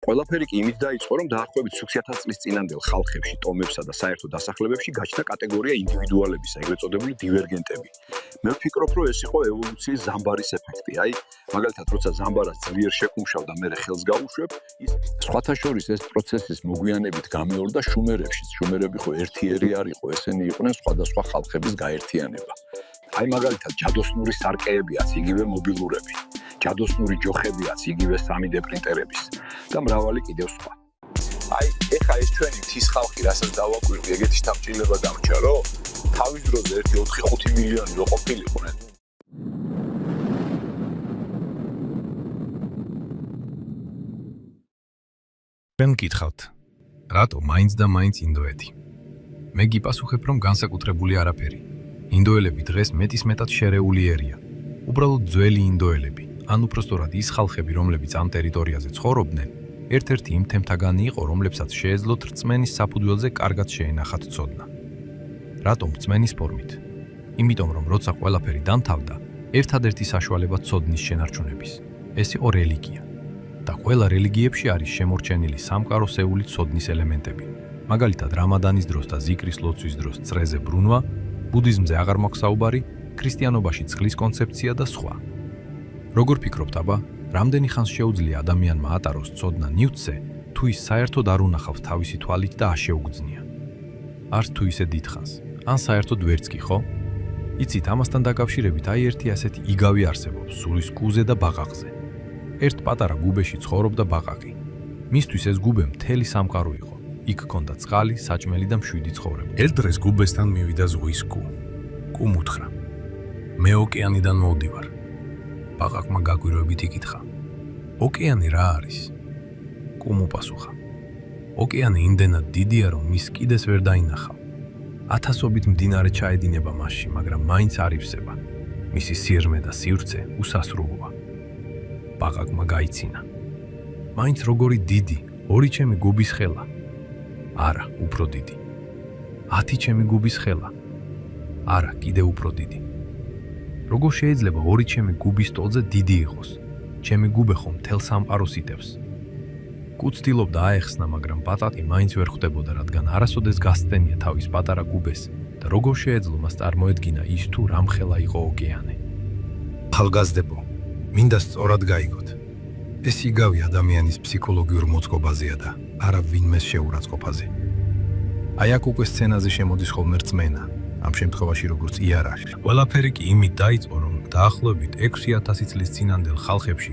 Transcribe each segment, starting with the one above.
ყველაფერი კი იმით დაიწყო, რომ დაახლოებით 600 წლის წინანდელ ხალხებში, ტომებსა და საერთო დასახლებებში გაჩნდა კატეგორია ინდივიდუალებისა, ეგრეთ წოდებული დივერგენტები. მე ვფიქრობ, რომ ეს იყო ევოლუციის ზამბარის ეფექტი. აი, მაგალითად, როცა ზამბარას ძლიერ შეკუმშავ და მე ხელს გავუშვებ, ის სხვათა შორის ეს პროცესის მოგვიანებით გამეორდა შუმერებშიც. შუმერები ხო ერთიერი არ იყო, ესენი იყვნენ სხვადასხვა ხალხების გაერთიანება. აი, მაგალითად, ჯადოსნური სარკეებიაც იგივე მობილურები. ჯადოსნური ჯოხებიაც იგივე 3D პრინტერების და მრავალი კიდევ სხვა. აი, ეხა ეს ჩვენი მთის ხალხი, რასაც დავაკვირდი, ეგეთი შთამჭირება დამჭა, რომ თავის დროზე 1-4-5 მილიონი რო ყოფილიყვნენ. ჩვენ გითხავთ, რატო მაინც და მაინც ინდოეთი? მე გიპასუხებ, რომ განსაკუთრებული არაფერი. ინდოელები დღეს მეტისმეტად შერეული ერია. უბრალოდ ძველი ინდოელები. ან უпроსტორად ის ხალხები, რომლებიც ამ ტერიტორიაზე ცხოვრობდნენ, ერთ-ერთი იმ თემთაგანი იყო, რომლებსაც შეეძლოთ რწმენის საფუძველზე კარგად შეენახათ ცოდნა. რატომ რწმენის ფორმით? იმიტომ, რომ როცა ყველაფერი დამთავრდა, ერთადერთი საშუალება ცოდნის შენარჩუნების. ეს იყო რელიგია. და ყველა რელიგიებში არის შემორჩენილი სამყაროსეული ცოდნის ელემენტები. მაგალითად, რამადანის დროს და ზიკრის ლოცვის დროს წრეზე ბრუნვა, ბუდიზმზე აღარ მაქვს საუბარი, ქრისტიანობაში წყლის კონცეფცია და სხვა. როგორ ფიქრობთ, აბა, რამდენი ხანს შეუძლია ადამიანმა ატაროს ცოდნა ნიუტზე, თუ ის საერთოდ არ უნახავს თავისი თვალით და აშეუგრძნია? არც თუ ისე დიდ ხანს, ან საერთოდ ვერც კი, ხო? იცით, ამასთან დაკავშირებით აი ერთი ასეთი იგავი არსებობს სულის კუზე და ბაყაყზე. ერთ პატარა გუბეში ცხოვრობდა ბაყაყი. მისთვის ეს გუბე მთელი სამყარო იყო. იქ ჰქონდა წყალი, საჭმელი და მშვიდი ცხოვრება. ერთ დღეს გუბესთან მივიდა ზღვის კუ. კუმ უთხრა: მე ოკეანიდან მოვდივარ. ბაყაყმა გაგვირვებით იკითხა: ოკეანი რა არის? კუმ უპასუხა: ოკეანი იმდენად დიდია, რომ მის კიდეს ვერ დაინახავ. ათასობით მდინარე ჩაედინება მასში, მაგრამ მაინც არ ივსება. მისი სიღრმე და სივრცე უსასრულოა. ბაყაყმა გაიცინა: მაინც როგორი დიდი, 2 ჩემი გუბის ხელა. არა, უფრო დიდი. 10 ჩემი გუბის ხელა. არა, კიდევ უფრო დიდი. როგორ შეიძლება 2 ჩემი გუბის ტოლზე დიდი იყოს? ჩემი გუბე ხომ მთელ სამყაროს იტევს. კუ ცდილობდა აეხსნა, მაგრამ ბაყაყი მაინც ვერ ხვდებოდა, რადგან არასოდეს გასცდენია თავის პატარა გუბეს და როგორ შეეძლო მას წარმოედგინა ის თუ რამხელა იყო ოკეანე. ხალგაზდებო, მინდა სწორად გაიგოთ. ეს იგავი ადამიანის ფსიქოლოგიურ მოწყობაზეა და არა ვინმეს შეურაცხყოფაზე. აი აქ უკვე სცენაზე შემოდის ხოლმე რწმენა, ამ შემთხვევაში როგორც იარაღი. ყველაფერი კი იმით დაიწყო, რომ დაახლოებით 6000 წლის წინანდელ ხალხებში,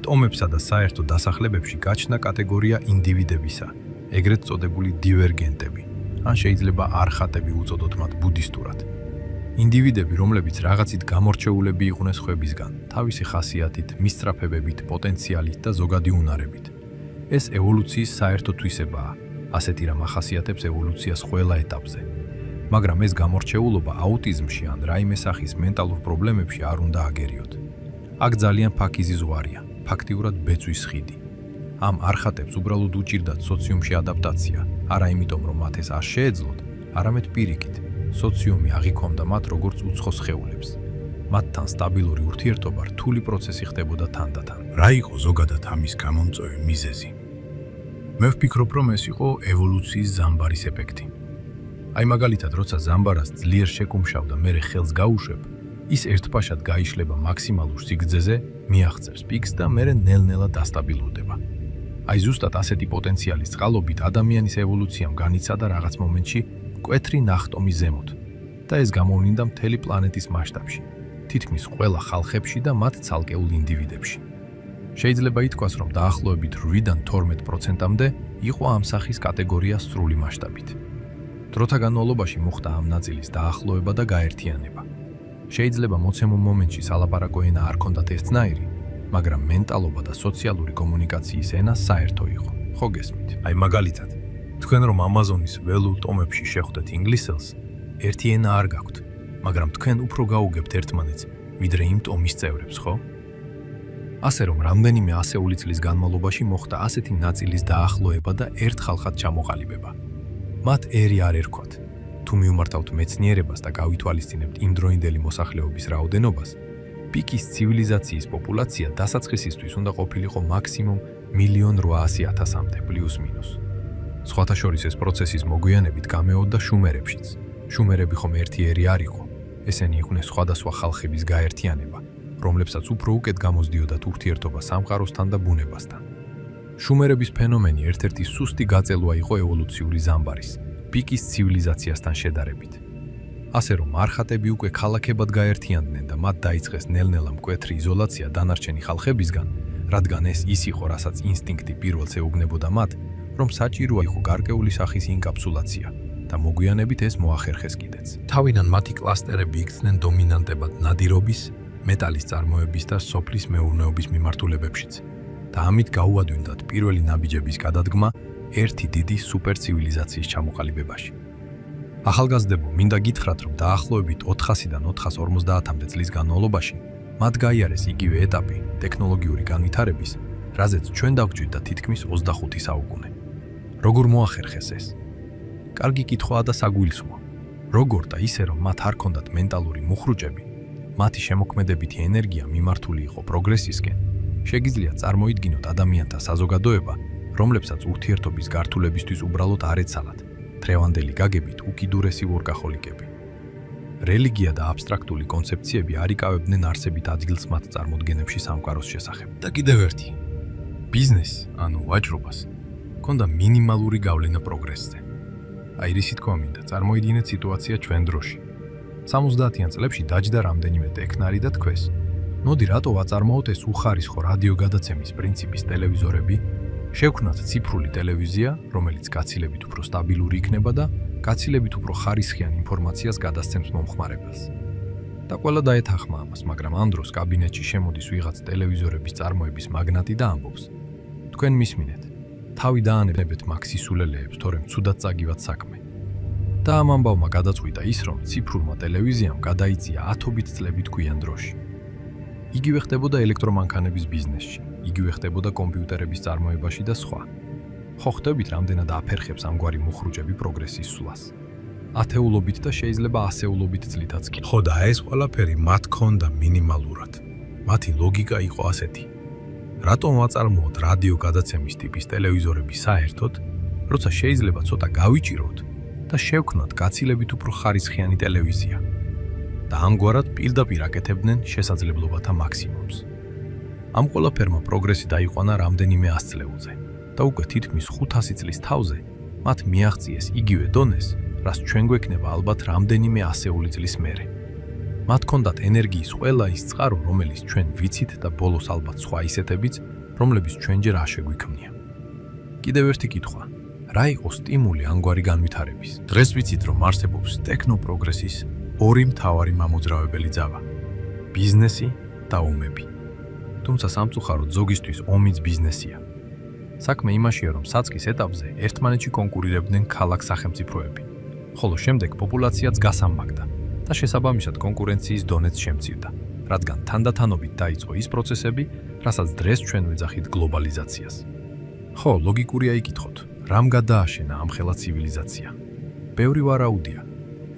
ტომებსა და საერთო დასახლებებში გაჩნდა კატეგორია ინდივიდებისა, ეგრეთ წოდებული დივერგენტები, ან შეიძლება არხატები უწოდოთ მათ ბუდისტურად. ინდივიდები, რომლებიც რაღაცით გამორჩეულები იყვნენ სხვებისგან, თავისი ხასიათით, მისწრაფებებით, პოტენციალით და ზოგადი უნარებით. ეს ევოლუციის საერთო თვისებაა. ასეთი რამ ახასიათებს ევოლუციას ყველა ეტაპზე. მაგრამ ეს გამორჩეულობა აუტიზმში ან რაიმე სახის მენტალურ პრობლემებში არ უნდა აგერიოთ. აქ ძალიან ფაქიზი ზღვარია, ფაქტიურად ბეწვის ხიდი. ამ არხატებს უბრალოდ უჭირდათ სოციუმში ადაპტაცია, არა იმიტომ, რომ მათ ეს არ შეეძლოთ, არამედ პირიქით. სოციუმი აღიქვამდა მათ როგორც უცხო სხეულებს. მათთან სტაბილური ურთიერთობა რთული პროცესი ხდებოდა თანდათან. რა იყო ზოგადად ამის გამომწვევი მიზეზი? მე ვფიქრობ, რომ ეს იყო ევოლუციის ზამბარის ეფექტი. აი მაგალითად, როცა ზამბარას ძლიერ შეკუმშავ და მერე ხელს გაუშვებ, ის ერთპაშად გაიშლება მაქსიმალურ სიგრძეზე, მიაღწევს პიკს და მერე ნელ-ნელა დასტაბილურდება. აი ზუსტად ასეთი პოტენციალის წყალობით ადამიანის ევოლუციამ განიცადა რაღაც მომენტში მკვეთრი ნახტომი ზემოთ და ეს გამოვლინდა მთელი პლანეტის მასშტაბში, თითქმის ყველა ხალხებში და მათ ცალკეულ ინდივიდებში. შეიძლება ითქვას, რომ დაახლოებით 8-დან 12%-მდე იყო ამ სახის კატეგორია სრული მასშტაბით. დროთა განმავლობაში მოხდა ამ ნაწილის დაახლოება და გაერთიანება. შეიძლება მოცემულ მომენტში სალაპარაკო ენა არ ქონდათ ერთნაირი, მაგრამ მენტალობა და სოციალური კომუნიკაციის ენა საერთო იყო. ხო გესმით? აი მაგალითად, თქვენ რომ ამაზონის ველურ ტომებში შეხვდეთ ინგლისელს, ერთი ენა არ გაქვთ, მაგრამ თქვენ უფრო გაუგებთ ერთმანეთს, ვიდრე იმ ტომის წევრებს, ხო? ასე რომ რამდენიმე ასეული წლის განმავლობაში მოხდა ასეთი ნაწილის დაახლოება და ერთ ხალხად ჩამოყალიბება. მათ ერი არ ერქვათ. თუ მიუმართავთ მეცნიერებას და გავითვალისწინებთ იმდროინდელი მოსახლეობის რაოდენობას, პიკის ცივილიზაციის პოპულაცია დასაწყისისთვის უნდა ყოფილიყო მაქსიმუმ 1,800,000-მდე პლუს-მინუს. სხვათა შორის ეს პროცესის მოგვიანებით გამეორდა შუმერებშიც. შუმერები ხომ ერთიერი არ იყო. ესენი იყვნენ სხვადასხვა ხალხების გაერთიანება, რომლებსაც უფრო უკეთ გამოსდიოდათ ურთიერთობა სამყაროსთან და ბუნებასთან. შუმერების ფენომენი ერთ-ერთი სუსტი გაწელვა იყო ევოლუციური ზამბარის, პიკის ცივილიზაციასთან შედარებით. ასე რომ არხატები უკვე ქალაქებად გაერთიანდნენ და მათ დაიწყეს ნელ-ნელა მკვეთრი იზოლაცია დანარჩენი ხალხებისგან, რადგან ეს ის იყო, რასაც ინსტინქტი პირველს ეუბნებოდა მათ, რომ საჭიროა იყო გარკვეული სახის ინკაპსულაცია და მოგვიანებით ეს მოახერხეს კიდეც. თავიდან მათი კლასტერები იქცნენ დომინანტებად ნადირობის, მეტალის წარმოების და სოფლის მეურნეობის მიმართულებებშიც და ამით გაუადვინდათ პირველი ნაბიჯების გადადგმა ერთი დიდი სუპერცივილიზაციის ჩამოყალიბებაში. ახალგაზრდებო, მინდა გითხრათ, რომ დაახლოებით 400-დან 450-მდე წლის განმავლობაში მათ გაიარეს იგივე ეტაპი ტექნოლოგიური განვითარების, რაზეც ჩვენ დავგჯით და თითქმის 25 საუკუნე. როგორ მოახერხეს ეს? კარგი კითხვაა და საგულისხმო. როგორ და ისე რომ მათ არ ჰქონდათ მენტალური მუხრუჭები, მათი შემოქმედებითი ენერგია მიმართული იყო პროგრესისკენ, შეგიძლიათ წარმოიდგინოთ ადამიანთა საზოგადოება, რომლებსაც ურთიერთობის გართულებისთვის უბრალოდ არ ეცალათ დღევანდელი გაგებით უკიდურესი ვორკაჰოლიკები. რელიგია და აბსტრაქტული კონცეფციები არ იკავებდნენ არსებით ადგილს მათ წარმოდგენებში სამყაროს შესახებ. და კიდევ ერთი. ბიზნესი, ანუ ვაჭრობას, ჰქონდა მინიმალური გავლენა პროგრესზე. აი რისი თქვა მინდა, წარმოიდგინეთ სიტუაცია ჩვენ დროში. 70-იან წლებში დაჯდა რამდენიმე ტექნარი და თქვეს: მოდი რატო ვაწარმოოთ ეს უხარისხო რადიოგადაცემის პრინციპის ტელევიზორები, შევქმნათ ციფრული ტელევიზია, რომელიც გაცილებით უფრო სტაბილური იქნება და გაცილებით უფრო ხარისხიან ინფორმაციას გადასცემს მომხმარებელს. და ყველა დაეთანხმა ამას, მაგრამ ამ დროს კაბინეტში შემოდის ვიღაც ტელევიზორების წარმოების მაგნატი და ამბობს: თქვენ მისმინეთ, თავი დაანებეთ მაქსისულელეებს, თორემ ცუდად წაგივათ საქმე. და ამ ამბავმა გადაწყვიტა ის, რომ ციფრულმა ტელევიზიამ გადაიწია 10-ობით წლებით გვიან დროში. იგივე ხდებოდა ელექტრომანქანების ბიზნესში, იგივე ხდებოდა კომპიუტერების წარმოებაში და სხვა. ხო ხვდებით, რამდენად აფერხებს ამგვარი მუხრუჭები პროგრესის სვლას. ათეულობით და შეიძლება ასეულობით წლითაც კი. ხო და ეს ყველაფერი მათ ჰქონდა მინიმალურად. მათი ლოგიკა იყო ასეთი: რატომ ვაწარმოოთ რადიოგადაცემის ტიპის ტელევიზორები საერთოდ, როცა შეიძლება ცოტა გავიჭიროთ და შევქმნათ გაცილებით უფრო ხარისხიანი ტელევიზია. და ამგვარად პირდაპირ აკეთებდნენ შესაძლებლობათა მაქსიმუმს. ამ ყველაფერმა პროგრესი დაიყვანა რამდენიმე ასწლეულზე და უკვე თითქმის 500 წლის თავზე მათ მიაღწიეს იგივე დონეს, რაც ჩვენ გვექნება ალბათ რამდენიმე ასეული წლის მერე. მათ ჰქონდათ ენერგიის ყველა ის წყარო, რომელიც ჩვენ ვიცით და ბოლოს ალბათ სხვა ისეთებიც, რომლებიც ჩვენ ჯერ არ შეგვიქმნია. კიდევ ერთი კითხვა: რა იყო სტიმული ამგვარი განვითარების? დღეს ვიცით, რომ არსებობს ტექნოპროგრესის ორი მთავარი მამოძრავებელი ძავა: ბიზნესი და ომები. თუმცა სამწუხაროდ ზოგისთვის ომიც ბიზნესია. საქმე იმაშია, რომ საწყის ეტაპზე ერთმანეთში კონკურირებდნენ ქალაქ-სახელმწიფოები, ხოლო შემდეგ პოპულაციაც გასამაგდა და შესაბამისად კონკურენციის დონეც შემცირდა, რადგან თანდათანობით დაიწყო ის პროცესები, რასაც დღეს ჩვენ ვეძახით გლობალიზაციას. ხო, ლოგიკურია იკითხოთ, რამ გადააშენა ამხელა ცივილიზაცია? ბევრი ვარაუდია.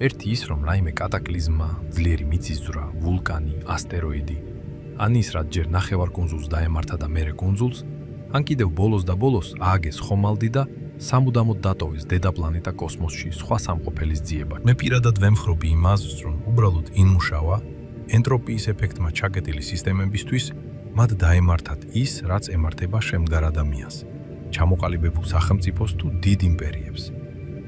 ერთი ის, რომ რაიმე კატაკლიზმა, ძლიერი მიწისძვრა, ვულკანი, ასტეროიდი, ან ის, რაც ჯერ ნახევარკუნძულს დაემართა და მერე კუნძულს, ან კიდევ ბოლოს და ბოლოს ააგეს ხომალდი და სამუდამოდ დატოვეს დედაპლანეტა კოსმოსში სხვა სამყოფელის ძიება. მე პირადად ვემხრობი იმ აზრს, რომ უბრალოდ იმუშავა ენტროპიის ეფექტმა ჩაკეტილი სისტემებისთვის მათ დაემართათ ის, რაც ემართება შემდგარ ადამიანს, ჩამოყალიბებულ სახელმწიფოს თუ დიდ იმპერიებს.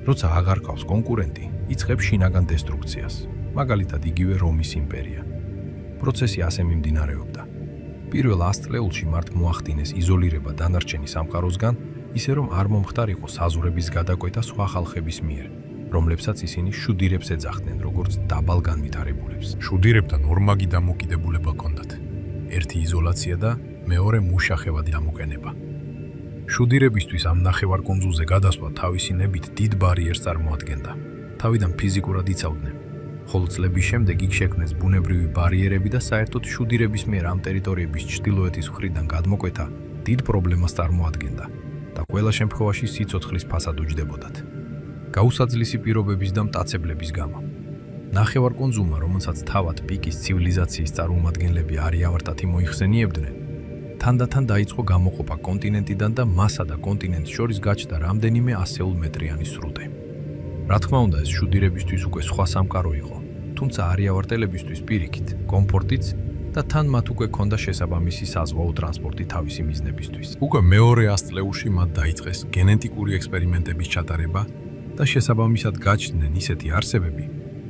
როცა აღარ ყავს კონკურენტი, იწყებს შინაგან დესტრუქციას, მაგალითად იგივე რომის იმპერია. პროცესი ასე მიმდინარეობდა. პირველ 100 წლეულში მათ მოახდინეს იზოლირება დანარჩენი სამყაროსგან, ისე რომ არ მომხდარიყო საზღვრების გადაკვეთა სხვა ხალხების მიერ, რომლებსაც ისინი შუდირებს ეძახდნენ, როგორც დაბალ განვითარებულებს. შუდირებთან ორმაგი დამოკიდებულება ჰქონდათ. ერთი იზოლაცია და მეორე მუშახევადი ამოყენება. შუდირებისთვის ამ ნახევარკუნძულზე გადასვლა თავისი ნებით დიდ ბარიერს წარმოადგენდა. თავიდან ფიზიკურად იცავდნენ, ხოლო წლების შემდეგ იქ შექმნეს ბუნებრივი ბარიერები და საერთოდ შუდირების მიერ ამ ტერიტორიების ჩრდილოეთის მხრიდან გადმოკვეთა დიდ პრობლემას წარმოადგენდა და ყველა შემთხვევაში სიცოცხლის ფასად უჯდებოდათ. გაუსაძლისი პირობების და მტაცებლების გამო. ნახევარკუნძულმა, რომელსაც თავად პიკის ცივილიზაციის წარმომადგენლები არიავარტათი მოიხსენიებდნენ, თანდათან დაიწყო გამოყოფა კონტინენტიდან და მასა და კონტინენტს შორის გაჩნდა რამდენიმე ასეულ მეტრიანი სრუტე. რა თქმა უნდა, ეს შუდირებისთვის უკვე სხვა სამყარო იყო, თუმცა არიავარტელებისთვის პირიქით, კომფორტიც და თან მათ უკვე ჰქონდა შესაბამისი საზღვაო ტრანსპორტი თავისი მიზნებისთვის. უკვე მეორე 100 წლებში მათ დაიწყეს გენეტიკური ექსპერიმენტების ჩატარება და შესაბამისად გაჩნდნენ ისეთი არსებები,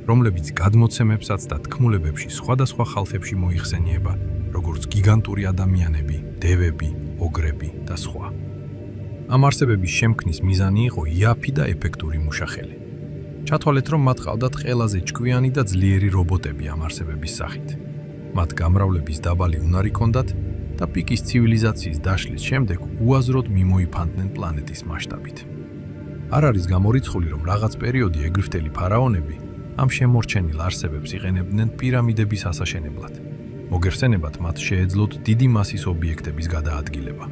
რომლებიც გადმოცემებსაც და თქმულებებში სხვადასხვა ხალხებში მოიხსენიება, როგორც გიგანტური ადამიანები, დევები, ოგრები და სხვა. ამ არსებების შემქმნის მიზანი იყო იაფი და ეფექტური მუშახელი. ჩათვალეთ, რომ მათ ყავდათ ყველაზე ჭკვიანი და ძლიერი რობოტები ამ არსებების სახით. მათ გამრავლების დაბალი უნარი ჰქონდათ და პიკის ცივილიზაციის დაშლის შემდეგ უაზროდ მიმოიფანტნენ პლანეტის მასშტაბით. არ არის გამორიცხული, რომ რაღაც პერიოდი ეგვიპტელი ფარაონები ამ შემორჩენილ არსებებს იყენებდნენ პირამიდების ასაშენებლად. მოგეხსენებათ, მათ შეეძლოთ დიდი მასის ობიექტების გადაადგილება.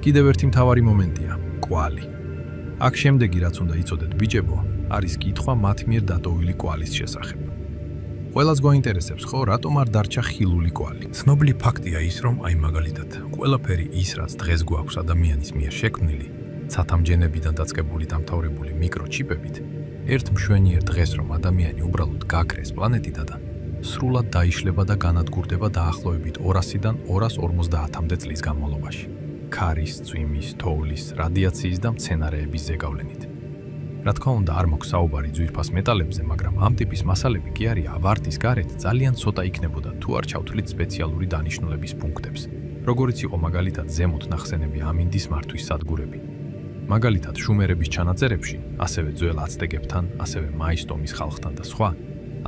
კიდევ ერთი მთავარი მომენტია კვალი. აქ შემდეგი რაც უნდა იცოდეთ ბიჭებო, არის კითხვა მათ მიერ დატოვილი კვალის შესახებ. ყველას გვაინტერესებს ხო, რატომ არ დარჩა ხილული კვალი? ცნობილი ფაქტია ის, რომ აი მაგალითად, ყველაფერი ის, რაც დღეს გვაქვს ადამიანის მიერ შექმნილი, ცათამჯენებიდან დაწყებული დამთავრებული მიკროჩიპებით, ერთ მშვენიერ დღეს რომ ადამიანი უბრალოდ გაქრეს პლანეტიდან და სრულად დაიშლება და განადგურდება დაახლოებით 200-დან 250-მდე წლის განმავლობაში. ქარის, წვიმის, თოვლის, რადიაციის და მცენარეების ზეგავლენით. რა თქმა უნდა, არ მოქვს საუბარი ძვირფას მეტალებზე, მაგრამ ამ ტიპის მასალები კი არიან ვარდის გარეთ ძალიან ცოტა იქნებოდა თუ არ ჩავთვლით სპეციალური დანიშნულების პუნქტებს, როგორიც იყო მაგალითად ზემოთ ნახსენები ამინდის მართვის სადგურები. მაგალითად, შუმერების ჩანაწერებში, ასევე ძველ აცტეკებთან, ასევე მაის-ტომის ხალხთან და სხვა,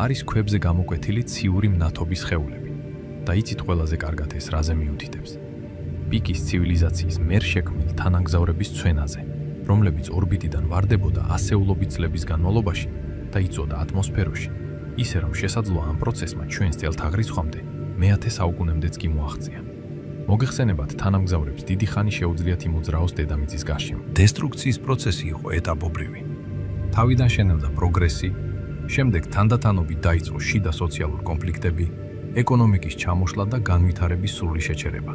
არის ქვებზე გამოკვეთილი ციური მნათობის სხეულები. და იცით ყველაზე კარგად ეს რაზე მიუთითებს? პიკის ცივილიზაციის მიერ შექმნილ თანამგზავრების ცვენაზე, რომლებიც ორბიტიდან ვარდებოდა ასეულობით წლების განმავლობაში და იწოდა ატმოსფეროში, ისე რომ შესაძლოა ამ პროცესმა ჩვენს წელთაღრიცხვამდე მე-10 საუკუნემდეც კი მოაღწია. მოგეხსენებათ, თანამგზავრებს დიდი ხანი შეუძლიათ იმოძრაოს დედამიწის გარშემო. დესტრუქციის პროცესი იყო ეტაპობრივი. თავიდან შენელდა პროგრესი, შემდეგ თანდათანობით დაიწყო შიდა სოციალურ კონფლიქტები, ეკონომიკის ჩამოშლა და განვითარების სრული შეჩერება.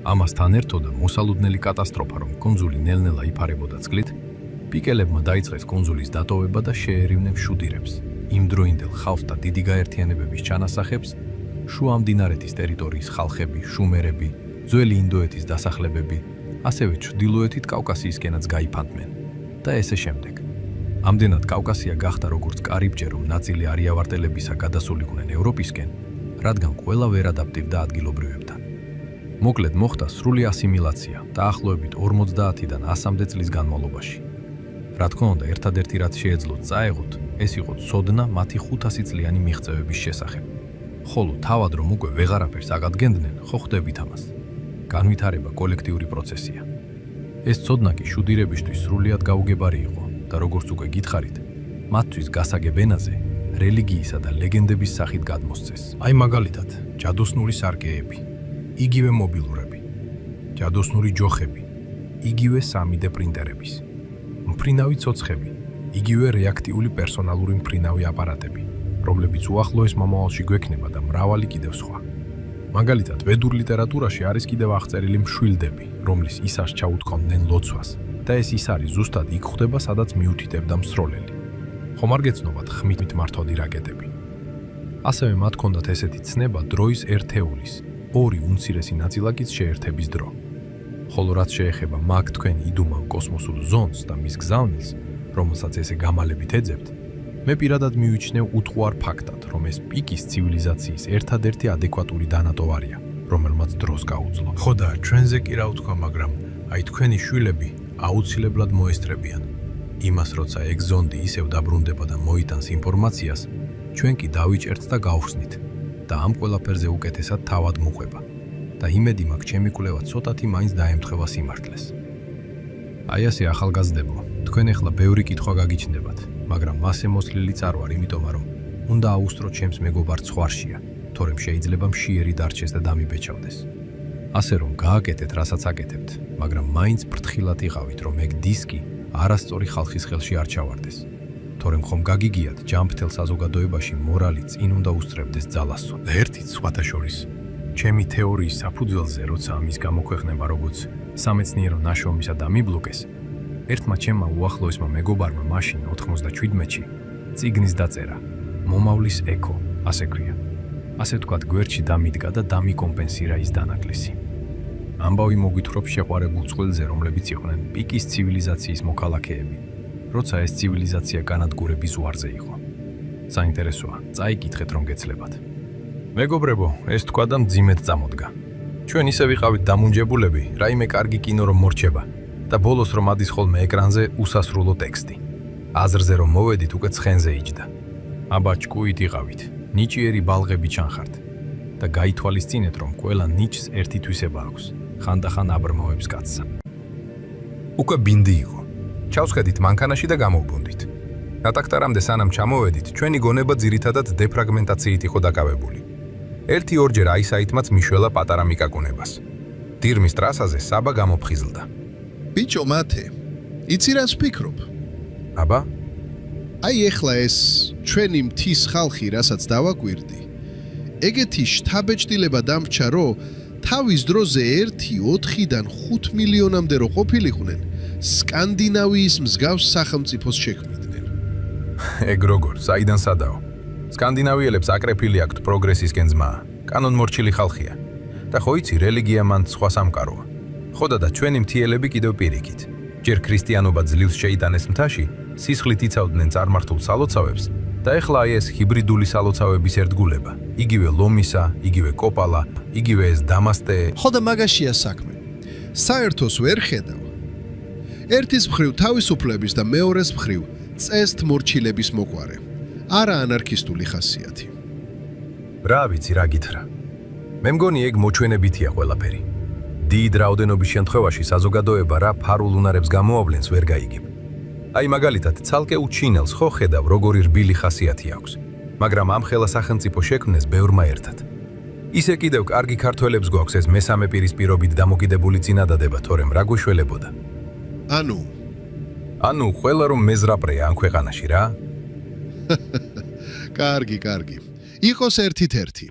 ამასთან ერთოდა მოსალოდნელი კატასტროფა, რომ კუნძული ნელ-ნელა იფარებოდა წყლით, პიკელებმა დაიწყეს კუნძულის დატოვება და შეერივნენ შუდირებს, იმდროინდელ ხალხთა დიდი გაერთიანებების ჩანასახებს, შუა მდინარეთის ტერიტორიის ხალხები, შუმერები, ძველი ინდოეთის დასახლებები, ასევე ჩრდილოეთით კავკასიისკენაც გაიფანტნენ და ესე შემდეგ. ამდენად კავკასია გახდა როგორც კარიბჭე, რომ ნაწილი არიავარტელებისა გადასულიყვნენ ევროპისკენ, რადგან ყველა ვერ ადაპტივდა ადგილობრივებთან. მოკლედ მოხდა სრული ასიმილაცია დაახლოებით 50-დან 100-მდე წლის განმავლობაში. რა თქმა უნდა, ერთადერთი რაც შეეძლოთ წაეღოთ, ეს იყო ცოდნა მათი 500 წლიანი მიღწევების შესახებ. ხოლო თავად რომ უკვე ვეღარაფერს აღადგენდნენ, ხო ხვდებით ამას. განვითარება კოლექტიური პროცესია. ეს ცოდნა კი შუდირებისთვის სრულიად გაუგებარი იყო და როგორც უკვე გითხარით, მათთვის გასაგებ ენაზე რელიგიისა და ლეგენდების სახით გადმოსცეს. აი მაგალითად, ჯადოსნური სარკეები, იგივე მობილურები, ჯადოსნური ჯოხები, იგივე 3D პრინტერების, მფრინავი ცოცხები, იგივე რეაქტიული პერსონალური მფრინავი აპარატები, რომლებიც უახლოეს მომავალში გვექნება და მრავალი კიდევ სხვა. მაგალითად, ვედურ ლიტერატურაში არის კიდევ აღწერილი მშვილდები, რომლის ისარს ჩაუთქვამდნენ ლოცვას და ეს ის არის ზუსტად იქ ხდება, სადაც მიუთითებდა მსროლელი. ხომ არ გეცნობათ ხმით მართვადი რაკეტები? ასევე მათ ჰქონდათ ესეთი ცნება დროის ერთეულის, ორი უმცირესი ნაწილაკის შეერთების დრო. ხოლო რაც შეეხება მაგ თქვენ იდუმალ კოსმოსურ ზონს და მის გზავნილს, რომელსაც ესე გამალებით ეძებთ, მე პირადად მივიჩნევ უთხოვარ ფაქტად, რომ ეს პიკის ცივილიზაციის ერთადერთი ადეკვატური დანატოვარია, რომელმაც დროს გაუძლო. ხო და ჩვენზე კი რა ვთქვა, მაგრამ აი თქვენი შვილები აუცილებლად მოესწრებიან. იმას, როცა ეგ ზონდი ისევ დაბრუნდება და მოიტანს ინფორმაციას, ჩვენ კი დავიჭერთ და გავხსნით და ამ ყველაფერზე უკეთესად თავად მოყვება. და იმედი მაქვს, ჩემი კვლევა ცოტათი მაინც დაემთხევა სიმართლეს. აი ასე ახალგაზრდებო, თქვენ ახლა ბევრი კითხვა გაგიჩნდებათ, მაგრამ მასე მოსლილი წარ ვარ, იმიტომ რომ უნდა აუსწრო ჩემს მეგობარ ცხვარშია, თორემ შეიძლება მშიერი დარჩეს და დამიბეჭავდეს. ასე რომ გააკეთეთ, რასაც აკეთებთ, მაგრამ მაინც ფრთხილად იყავით, რომ ეგ დისკი არასწორი ხალხის ხელში არ ჩავარდეს. თორემ ხომ გაგიგიათ, ჯანმრთელ საზოგადოებაში მორალი წინ უნდა უსწრებდეს ძალასო და ერთიც სხვათა შორის ჩემი თეორიის საფუძველზე, როცა ამის გამოქვეყნება როგორც სამეცნიერო ნაშრომისა და მიბლოკეს, ერთმა ჩემმა უახლოესმა მეგობარმა მაშინ 97-ში წიგნის დაწერა მომავლის ეკო, ასე ქვია. ასე ვთქვათ, გვერდში დამიდგა და დამიკომპენსირა ის დანაკლისი. ამბავი მოგვითხრობს შეყვარებულ წყვილზე, რომლებიც იყვნენ პიკის ცივილიზაციის მოქალაქეები, როცა ეს ცივილიზაცია განადგურების ზღვარზე იყო. საინტერესოა, წაიკითხეთ რომ გეცლებათ. მეგობრებო, ეს თქვა და მძიმედ წამოდგა. ჩვენ ისე ვიყავით დამუნჯებულები, რაიმე კარგი კინო რომ მორჩება და ბოლოს რომ ადის ხოლმე ეკრანზე უსასრულო ტექსტი. აზრზე რომ მოვედით, უკვე ცხენზე იჯდა. აბა ჭკუით იყავით, ნიჭიერი ბალღები ჩანხართ და გაითვალისწინეთ რომ ყველა ნიჭს ერთი თვისება აქვს, ხანდახან აბრმავებს კაცსა. უკვე ბინდი იყო. ჩავსხედით მანქანაში და გამოვბუნდით. ნატაკტარამდე სანამ ჩამოვედით, ჩვენი გონება ძირითადად დეფრაგმენტაციით იყო დაკავებული. ერთი-ორჯერ აისაითმაც მიშველა პატარა მიკაკუნებას. დირმის ტრასაზე საბა გამოფხიზლდა. ბიჭო მათე, იცი რას ვფიქრობ? აბა, აი ეხლა ეს ჩვენი მთის ხალხი, რასაც დავაკვირდი, ეგეთი შთაბეჭდილება დამრჩა, რომ თავის დროზე 1-4-დან 5 მილიონამდე რო ყოფილიყვნენ, სკანდინავიის მსგავს სახელმწიფოს შექმნიდნენ. ეგ როგორ, საიდან სადაო? სკანდინავიელებს აკრეფილი აქვთ პროგრესისკენ ძმა, კანონმორჩილი ხალხია. და ხო იცი, რელიგია მან სხვა სამყაროა. ხოდა და ჩვენი მთიელები კიდევ პირიქით. ჯერ ქრისტიანობა ძლივს შეიტანეს მთაში, სისხლით იცავდნენ წარმართულ სალოცავებს და ეხლა აი ეს ჰიბრიდული სალოცავების ერთგულება. იგივე ლომისა, იგივე კოპალა, იგივე ეს დამასტე. ხო და მაგაშია საქმე. საერთოს ვერ ხედავ. ერთის მხრივ თავისუფლების და მეორეს მხრივ წესთ მორჩილების მოყვარე. არა ანარქისტული ხასიათი. რა ვიცი, რა გითხრა. მე მგონი ეგ მოჩვენებითია ყველაფერი. დიდ რაოდენობის შემთხვევაში საზოგადოება რა ფარულ უნარებს გამოავლენს ვერ გაიგებ. აი მაგალითად, ცალკე უჩინელს ხო ხედავ როგორი რბილი ხასიათი აქვს, მაგრამ ამ ხელა სახელმწიფო შექმნეს ბევრმა ერთად. ისე კიდევ კარგი ქართველებს გვაქვს ეს მესამე პირის პირობით დამოკიდებული წინადადება, თორემ რა გვიშველებოდა. ანუ ყველა რომ მეზრაპრეა ამ ქვეყანაში რა? კარგი. იყოს ერთით ერთი.